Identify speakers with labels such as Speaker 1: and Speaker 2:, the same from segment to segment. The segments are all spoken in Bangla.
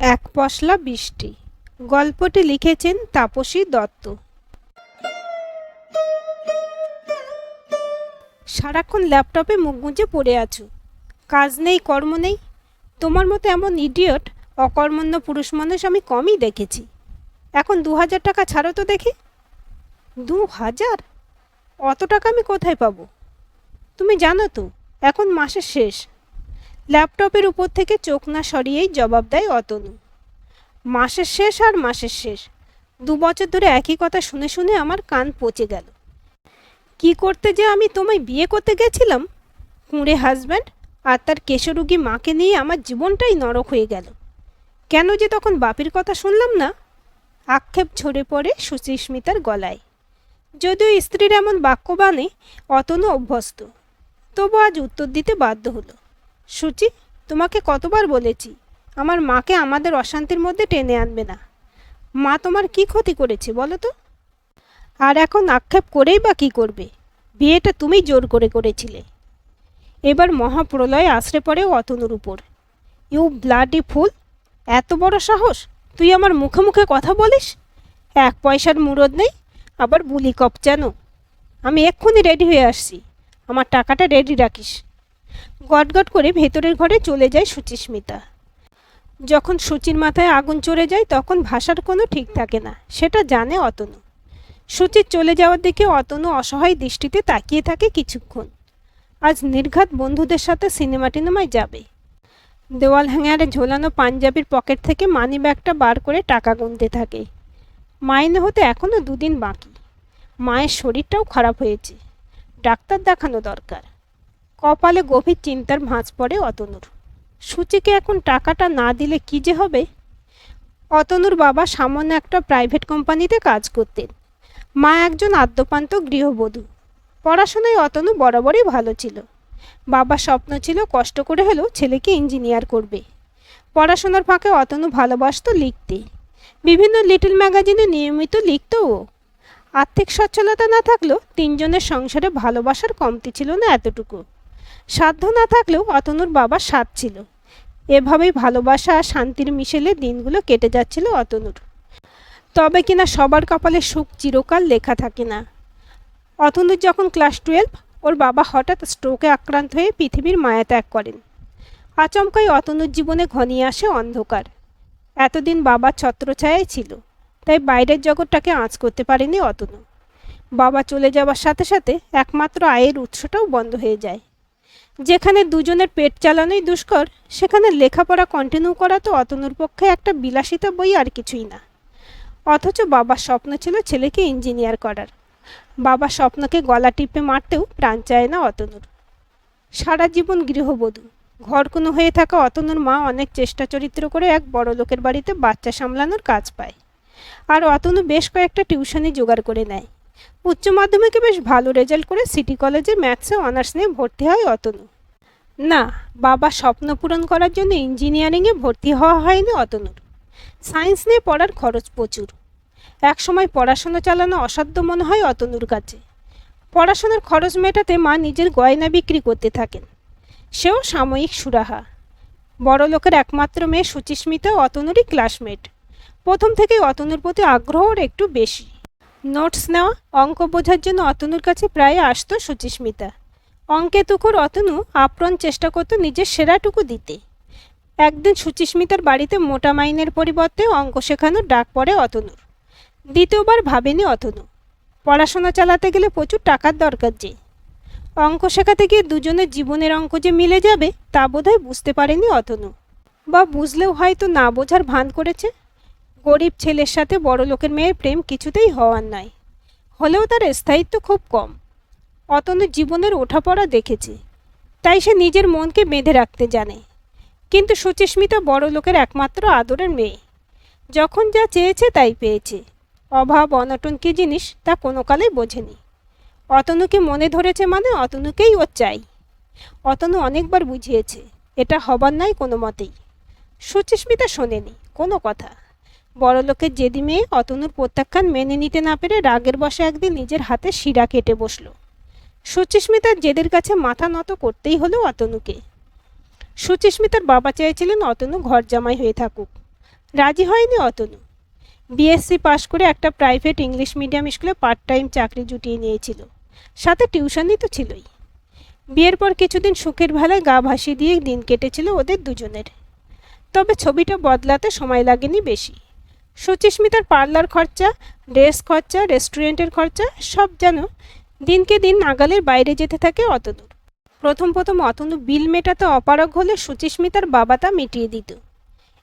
Speaker 1: এক পশলা বৃষ্টি। গল্পটি লিখেছেন তাপসী দত্ত। সারাক্ষণ ল্যাপটপে মুখ গুঁজে পড়ে আছো, কাজ নেই কর্ম নেই। তোমার মতো এমন ইডিয়ট অকর্মণ্য পুরুষ মানুষ আমি কমই দেখেছি। এখন 2000 টাকা ছাড়ো তো দেখি। 2000? অত টাকা আমি কোথায় পাবো? তুমি জানো তো এখন মাসের শেষ। ল্যাপটপের উপর থেকে চোখ না সরিয়েই জবাব দেয় অতনু। মাসের শেষ আর মাসের শেষ, 2 বছর ধরে একই কথা শুনে শুনে আমার কান পচে গেল। কি করতে যে আমি তোমায় বিয়ে করতে গেছিলাম, কুঁড়ে হাজব্যান্ড আর তার কেশরোগী মাকে নিয়ে আমার জীবনটাই নরক হয়ে গেল। কেন যে তখন বাপের কথা শুনলাম না, আক্ষেপ ঝরে পড়ে সুচিস্মিতার গলায়। যদিও স্ত্রীর এমন বাক্যবাণে অতনু অভ্যস্ত, তবু আজ উত্তর দিতে বাধ্য হলো। সুচি, তোমাকে কতবার বলেছি আমার মাকে আমাদের অশান্তির মধ্যে টেনে আনবে না। মা তোমার কি ক্ষতি করেছে বলো তো? আর এখন আক্ষেপ করেই বা কী করবে? বিয়েটা তুমি জোর করে করেছিলে। এবার মহাপ্রলয় আশ্রে পড়ে অতনুর উপর। You bloody fool! এত বড় সাহস তুই আমার মুখে মুখে কথা বলিস? 1 পয়সার মুরদ নেই, আবার বুলি কপচানো। আমি এক্ষুনি রেডি হয়ে আসছি, আমার টাকাটা রেডি রাখিস। গটগট করে ভেতরের ঘরে চলে যায় সুচিস্মিতা। যখন সুচির মাথায় আগুন চড়ে যায় তখন ভাষার কোনো ঠিক থাকে না, সেটা জানে অতনু। সুচির চলে যাওয়ার দিকে অতনু অসহায় দৃষ্টিতে তাকিয়ে থাকে কিছুক্ষণ। আজ নির্ঘাত বন্ধুদের সাথে সিনেমা টিনেমায় যাবে। দেওয়াল হ্যাঙ্গারে ঝোলানো পাঞ্জাবির পকেট থেকে মানি ব্যাগটা বার করে টাকা গুনতে থাকে। মাইনে হতে এখনও 2 দিন বাকি। মায়ের শরীরটাও খারাপ হয়েছে, ডাক্তার দেখানো দরকার। কপালে গভীর চিন্তার ভাঁজ পড়ে অতনুর। সুচিকে এখন টাকাটা না দিলে কী যে হবে। অতনুর বাবা সামান্য একটা প্রাইভেট কোম্পানিতে কাজ করতেন, মা একজন আদ্যোপান্ত গৃহবধূ। পড়াশোনায় অতনু বরাবরই ভালো ছিল। বাবার স্বপ্ন ছিল কষ্ট করে হলেও ছেলেকে ইঞ্জিনিয়ার করবে। পড়াশোনার ফাঁকে অতনু ভালোবাসত লিখতে, বিভিন্ন লিটল ম্যাগাজিনে নিয়মিত লিখত ও। আর্থিক সচ্ছলতা না থাকলেও 3 জনের সংসারে ভালোবাসার কমতি ছিল না এতটুকু। সাধ্য না থাকলেও অতনুর বাবার স্বাদ ছিল। এভাবেই ভালোবাসা আর শান্তির মিশেলে দিনগুলো কেটে যাচ্ছিল অতনুর। তবে কিনা সবার কপালে সুখ চিরকাল লেখা থাকে না। অতনুর যখন ক্লাস 12, ওর বাবা হঠাৎ স্ট্রোকে আক্রান্ত হয়ে পৃথিবীর মায়া ত্যাগ করেন। আচমকাই অতনুর জীবনে ঘনিয়ে আসে অন্ধকার। এতদিন বাবার ছত্রছায়াই ছিল, তাই বাইরের জগৎটাকে আঁচ করতে পারেনি অতনু। বাবা চলে যাওয়ার সাথে সাথে একমাত্র আয়ের উৎসটাও বন্ধ হয়ে যায়। যেখানে দুজনের পেট চালানোই দুষ্কর, সেখানে লেখাপড়া কন্টিনিউ করা তো অতনুর পক্ষে একটা বিলাসিতা বই আর কিছুই না। অথচ বাবার স্বপ্ন ছিল ছেলেকে ইঞ্জিনিয়ার করার। বাবার স্বপ্নকে গলা টিপে মারতেও প্রাণ চায় না অতনুর। সারা জীবন গৃহবধূ ঘরকুনো হয়ে থাকা অতনুর মা অনেক চেষ্টা চরিত্র করে এক বড় লোকের বাড়িতে বাচ্চা সামলানোর কাজ পায়। আর অতনু বেশ কয়েকটা টিউশনি জোগাড় করে নেয়। উচ্চ মাধ্যমিকে বেশ ভালো রেজাল্ট করে সিটি কলেজে ম্যাথসে অনার্স নিয়ে ভর্তি হয় অতনু। না, বাবার স্বপ্ন পূরণ করার জন্য ইঞ্জিনিয়ারিংয়ে ভর্তি হওয়া হয়নি অতনুর। সায়েন্স নিয়ে পড়ার খরচ প্রচুর। একসময় পড়াশোনা চালানো অসাধ্য মনে হয় অতনুর কাছে। পড়াশোনার খরচ মেটাতে মা নিজের গয়না বিক্রি করতে থাকেন, সেও সাময়িক সুরাহা। বড় লোকের একমাত্র মেয়ে সুচিস্মিতা অতনুরই ক্লাসমেট। প্রথম থেকেই অতনুর প্রতি আগ্রহ ওর একটু বেশি। নোটস নেওয়া, অঙ্ক বোঝার জন্য অতনুর কাছে প্রায় আসতো সুচিস্মিতা। অঙ্কে তুখোর অতনু আপ্রাণ চেষ্টা করতো নিজের সেরাটুকু দিতে। একদিন সুচিস্মিতার বাড়িতে মোটা মাইনের পরিবর্তে অঙ্ক শেখানোর ডাক পড়ে অতনুর। দ্বিতীয়বার ভাবেনি অতনু। পড়াশোনা চালাতে গেলে প্রচুর টাকার দরকার যে। অঙ্ক শেখাতে গিয়ে দুজনের জীবনের অঙ্ক যে মিলে যাবে তা বোধহয় বুঝতে পারেনি অতনু, বা বুঝলেও হয়তো না বোঝার ভান করেছে। গরিব ছেলের সাথে বড় লোকের মেয়ের প্রেম কিছুতেই হওয়ার নয়, হলেও তার স্থায়িত্ব খুব কম। অতনু জীবনের ওঠাপড়া দেখেছে, তাই সে নিজের মনকে বেঁধে রাখতে জানে। কিন্তু সুচিস্মিতা বড় লোকের একমাত্র আদরের মেয়ে। যখন যা চেয়েছে তাই পেয়েছে। অভাব অনটন কী জিনিস তা কোনো কালেই বোঝেনি। অতনুকে মনে ধরেছে মানে অতনুকেই ওর চাই। অতনু অনেকবার বুঝিয়েছে এটা হবার নয় কোনো মতেই। সুচিস্মিতা শোনেনি কোনো কথা। বড়লোকের জেদি মেয়ে অতনুর প্রত্যাখ্যান মেনে নিতে না পেরে রাগের বশে একদিন নিজের হাতে শিরা কেটে বসল। সুচিস্মিতার জেদের কাছে মাথা নত করতেই হলো অতনুকে। সুচিস্মিতার বাবা চেয়েছিলেন অতনু ঘর জামাই হয়ে থাকুক, রাজি হয়নি অতনু। বিএসসি পাশ করে একটা প্রাইভেট ইংলিশ মিডিয়াম স্কুলে পার্ট টাইম চাকরি জুটিয়ে নিয়েছিল, সাথে টিউশনই তো ছিলই। বিয়ের পর কিছুদিন সুখের ভেলায় গা ভাসিয়ে দিয়ে দিন কেটেছিল ওদের দুজনের। তবে ছবিটা বদলাতে সময় লাগেনি বেশি। সুচিস্মিতার পার্লার খরচা, ড্রেস খরচা, রেস্টুরেন্টের খরচা সব যেন দিনকে দিন নাগালের বাইরে যেতে থাকে অতনুর। প্রথম প্রথম অতনু বিল মেটাতে অপারগ হলে সুচিস্মিতার বাবা তা মিটিয়ে দিত।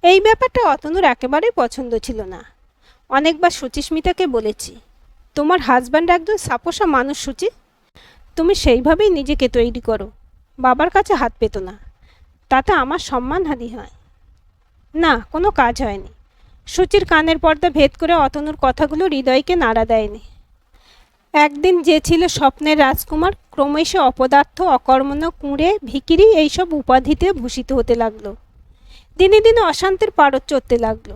Speaker 1: এই ব্যাপারটা অতনুর একেবারেই পছন্দ ছিল না। অনেকবার সুচিস্মিতাকে বলেছি, তোমার হাজব্যান্ড একজন সাপোসা মানুষ সুচি, তুমি সেইভাবেই নিজেকে তৈরি করো, বাবার কাছে হাত পেত না, তাতে আমার সম্মানহানি হয়। না, কোনো কাজ হয়নি। সুচির কানের পর্দা ভেদ করে অতনুর কথাগুলো হৃদয়কে নাড়া দেয়নি। একদিন যে ছিল স্বপ্নের রাজকুমার, ক্রমশ অপদার্থ, অকর্মণ্য, কুঁড়ে, ভিখিরি এইসব উপাধিতে ভূষিত হতে লাগলো। দিনে দিনে অশান্তির পারদ চড়তে লাগলো।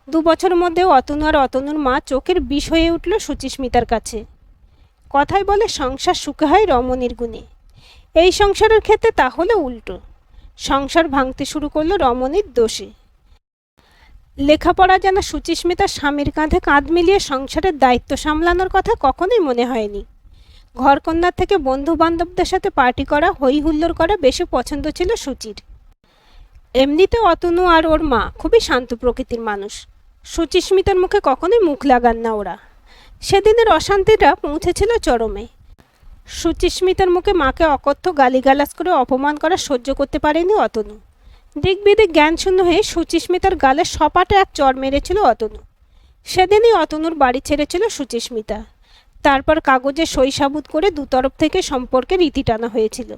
Speaker 1: 2 বছরের মধ্যে অতনু আর অতনুর মা চোখের বিষ হয়ে উঠল সুচিস্মিতার কাছে। কথায় বলে সংসার সুখে হয় রমণীর গুণে। এই সংসারের ক্ষেত্রে তাহলে উল্টো, সংসার ভাঙতে শুরু করলো রমণীর দোষে। লেখাপড়া জানা সুচিস্মিতার স্বামীর কাঁধে কাঁধ মিলিয়ে সংসারের দায়িত্ব সামলানোর কথা কখনোই মনে হয়নি। ঘরকন্যার থেকে বন্ধু বান্ধবদের সাথে পার্টি করা, হই হুল্লোড় করা বেশি পছন্দ ছিল সুচির। এমনিতে অতনু আর ওর মা খুবই শান্ত প্রকৃতির মানুষ। সুচিস্মিতার মুখে কখনোই মুখ লাগান না ওরা। সেদিনের অশান্তিটা পৌঁছেছিল চরমে। সুচিস্মিতার মুখে মাকে অকথ্য গালিগালাজ করে অপমান করা সহ্য করতে পারেনি অতনু। দিক বিদিক জ্ঞানশূন্য হয়ে সুচিস্মিতার গালে সপাটে এক চড় মেরেছিল অতনু। সেদিনই অতনুর বাড়ি ছেড়েছিল সুচিস্মিতা। তারপর কাগজে সই সাবুত করে দুতরফ থেকে সম্পর্কের ইতি টানা হয়েছিল।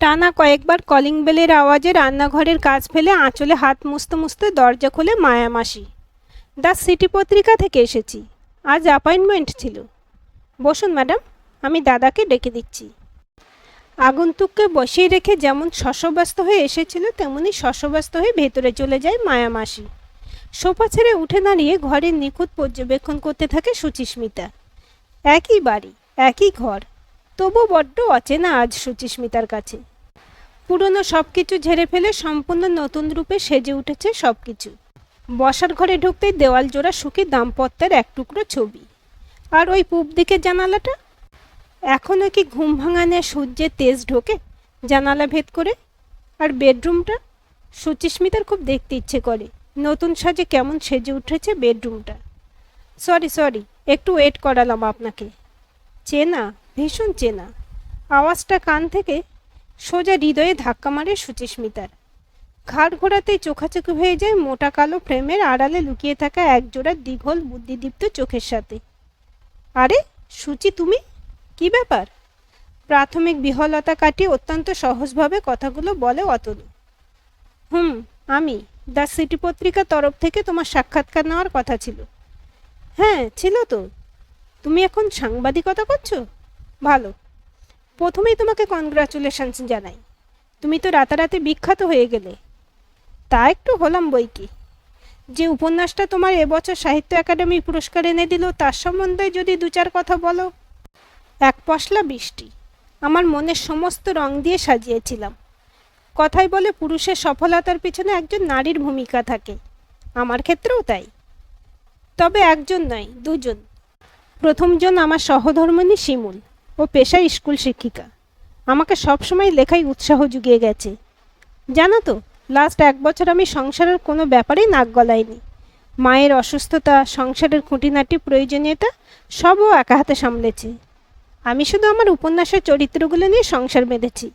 Speaker 1: টানা কয়েকবার কলিং বেলের আওয়াজে রান্নাঘরের কাজ ফেলে আঁচলে হাত মুছতে মুছতে দরজা খুলে মায়ামাসি, দ্য সিটি পত্রিকা থেকে এসেছি, আজ অ্যাপয়েন্টমেন্ট ছিল। বসুন ম্যাডাম, আমি দাদাকে ডেকে দিচ্ছি। আগন্তুককে বসিয়ে রেখে যেমন শশব্যস্ত হয়ে এসেছিল তেমনি শশব্যস্ত হয়ে ভেতরে চলে যায় মায়ামাসি। সোফা ছেড়ে উঠে দাঁড়িয়ে ঘরের নিখুঁত পর্যবেক্ষণ করতে থাকে সুচিস্মিতা। একই বাড়ি, একই ঘর, তবু বড্ড অচেনা আজ সুচিস্মিতার কাছে। পুরনো সব কিছু ঝেড়ে ফেলে সম্পূর্ণ নতুন রূপে সেজে উঠেছে সব কিছু। বসার ঘরে ঢুকতেই দেওয়াল জোড়া সুখী দাম্পত্যের এক টুকরো ছবি। আর ওই পূব দিকের জানালাটা, এখনও কি ঘুম ভাঙানে সূর্যের তেজ ঢোকে জানালা ভেদ করে? আর বেডরুমটা, সুচিস্মিতার খুব দেখতে ইচ্ছে করে নতুন সাজে কেমন সেজে উঠেছে বেডরুমটা। সরি, একটু ওয়েট করালাম আপনাকে। চেনা, ভীষণ চেনা। আওয়াজটা কান থেকে সোজা হৃদয়ে ধাক্কা মারে সুচিস্মিতার। ঘাড় ঘোরাতেই চোখাচোখি হয়ে যায় মোটা কালো ফ্রেমের আড়ালে লুকিয়ে থাকা একজোড়া দীঘল বুদ্ধিদীপ্ত চোখের সাথে। আরে সুচি, তুমি? কি ব্যাপার? প্রাথমিক বিহলতা কাটিয়ে অত্যন্ত সহজভাবে কথাগুলো বলে অতনু। আমি দ্য সিটি পত্রিকার তরফ থেকে তোমার সাক্ষাৎকার নেওয়ার কথা ছিল। হ্যাঁ ছিল তো। তুমি এখন সাংবাদিকতা করছো? ভালো। প্রথমেই তোমাকে কনগ্রাচুলেশনস জানাই। তুমি তো রাতারাতি বিখ্যাত হয়ে গেলে। তা একটু হলাম বই কি। যে উপন্যাসটা তোমার এবছর সাহিত্য একাডেমি পুরস্কার এনে দিল তার সম্বন্ধে যদি 2-4 কথা বলো। এক পশলা বৃষ্টি, আমার মনের সমস্ত রং দিয়ে সাজিয়েছিলাম। কথাই বলে পুরুষের সফলতার পিছনে একজন নারীর ভূমিকা থাকে, আমার ক্ষেত্রেও তাই। তবে একজন নয়, 2জন। প্রথমজন আমার সহধর্মিণী শিমুল, ও পেশায় স্কুল শিক্ষিকা। আমাকে সবসময় লেখায় উৎসাহ জুগিয়ে গেছে। জানো তো, লাস্ট 1 বছর আমি সংসারের কোনো ব্যাপারেই নাক গলাইনি। মায়ের অসুস্থতা, সংসারের খুঁটিনাটি প্রয়োজনীয়তা সবও একা হাতে সামলেছি। আমি শুধু আমার উপন্যাসের চরিত্রগুলো নিয়ে সংসার বেঁধেছি।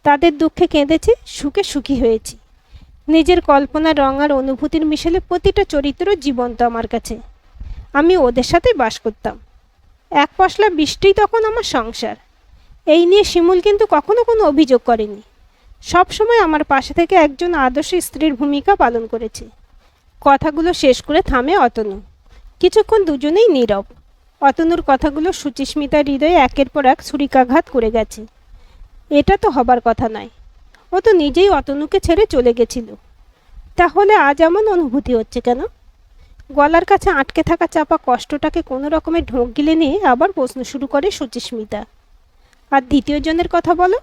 Speaker 1: তাদের দুঃখে কেঁদেছি, সুখে সুখী হয়েছি। নিজের কল্পনা, রং আর অনুভূতির মিশেলে প্রতিটা চরিত্র জীবন্ত আমার কাছে। আমি ওদের সাথেই বাস করতাম। এক পশলা বৃষ্টিই তখন আমার সংসার। এই নিয়ে শিমুল কিন্তু কখনো কোনো অভিযোগ করেনি। সব সময় আমার পাশে থেকে একজন আদর্শ স্ত্রীর ভূমিকা পালন করেছে। কথাগুলো শেষ করে থামে অতনু। কিছুক্ষণ দুজনেই নীরব। অতনুর কথাগুলো সুচিস্মিতার হৃদয়ে একের পর এক ছুরিকাঘাত করে গেছে। এটা তো হবার কথা নয়। ও তো নিজেই অতনুকে ছেড়ে চলে গেছিল। তাহলে আজ এমন অনুভূতি হচ্ছে কেন? গলার কাছে আটকে থাকা চাপা কষ্টটাকে কোনো রকমে ঢোক গিলে নিয়ে আবার প্রশ্ন শুরু করে সুচিস্মিতা। আর দ্বিতীয় জনের কথা বলো।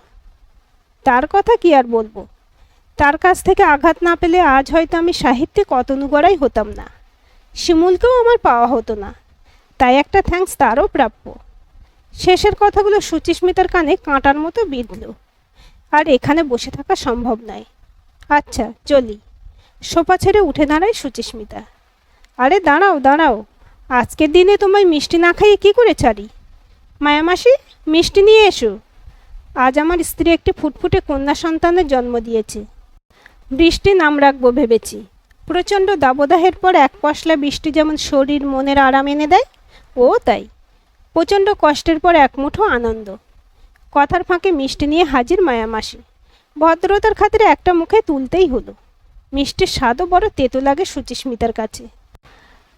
Speaker 1: তার কথা কি আর বলবো। তার কাছ থেকে আঘাত না পেলে আজ হয়তো আমি সাহিত্যে অতনুগড়াই হতাম না, শিমুলকেও আমার পাওয়া হতো না। তাই একটা থ্যাঙ্কস তারও প্রাপ্য। শেষের কথাগুলো সুচিস্মিতার কানে কাঁটার মতো বিঁধল। আর এখানে বসে থাকা সম্ভব নয়। আচ্ছা চলি। সোফা ছেড়ে উঠে দাঁড়ায় সুচিস্মিতা। আরে দাঁড়াও দাঁড়াও, আজকের দিনে তোমায় মিষ্টি না খাইয়ে কী করে ছাড়ি? মায়ামাসি, মিষ্টি নিয়ে এসো। আজ আমার স্ত্রী একটি ফুটফুটে কন্যা সন্তানের জন্ম দিয়েছে। বৃষ্টি নাম রাখবো ভেবেছি। প্রচণ্ড দাবদাহের পর এক পশলা বৃষ্টি যেমন শরীর মনের আরাম এনে দেয়, ও তাই প্রচণ্ড কষ্টের পর এক মুঠো আনন্দ। কথার ফাঁকে মিষ্টি নিয়ে হাজির মায়ামাসি। ভদ্রতার খাতিরে একটা মুখে তুলতেই হলো। মিষ্টির স্বাদও বড় তেতো লাগে সুচিস্মিতার কাছে।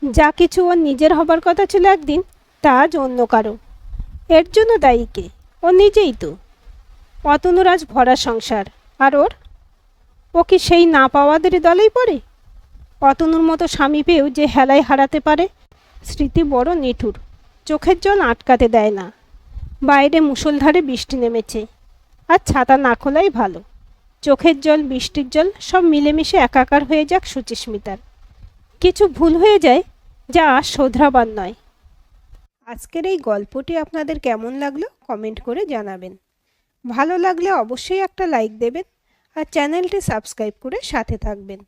Speaker 1: যা কিছু ওর নিজের হবার কথা ছিল একদিন, তা আজ অন্য কারো। এর জন্য দায়ী কে? ও নিজেই তো। অতনুর আজ ভরা সংসার, আর ও কি সেই না পাওয়াদেরই দলেই পড়ে? অতনুর মতো স্বামী পেয়েও যে হেলায় হারাতে পারে। স্মৃতি বড় নিঠুর, চোখের জল আটকাতে দেয় না। বাইরে মুষলধারে বৃষ্টি নেমেছে, আর ছাতা না খোলাই ভালো। চোখের জল, বৃষ্টির জল সব মিলেমিশে একাকার হয়ে যাক সুচিস্মিতার। কিছু ভুল হয়ে যায় যা আর শোধরাবার নয়। আজকের এই গল্পটি আপনাদের কেমন লাগলো কমেন্ট করে জানাবেন। ভালো লাগলে অবশ্যই একটা লাইক দেবেন আর চ্যানেলটি সাবস্ক্রাইব করে সাথে থাকবেন।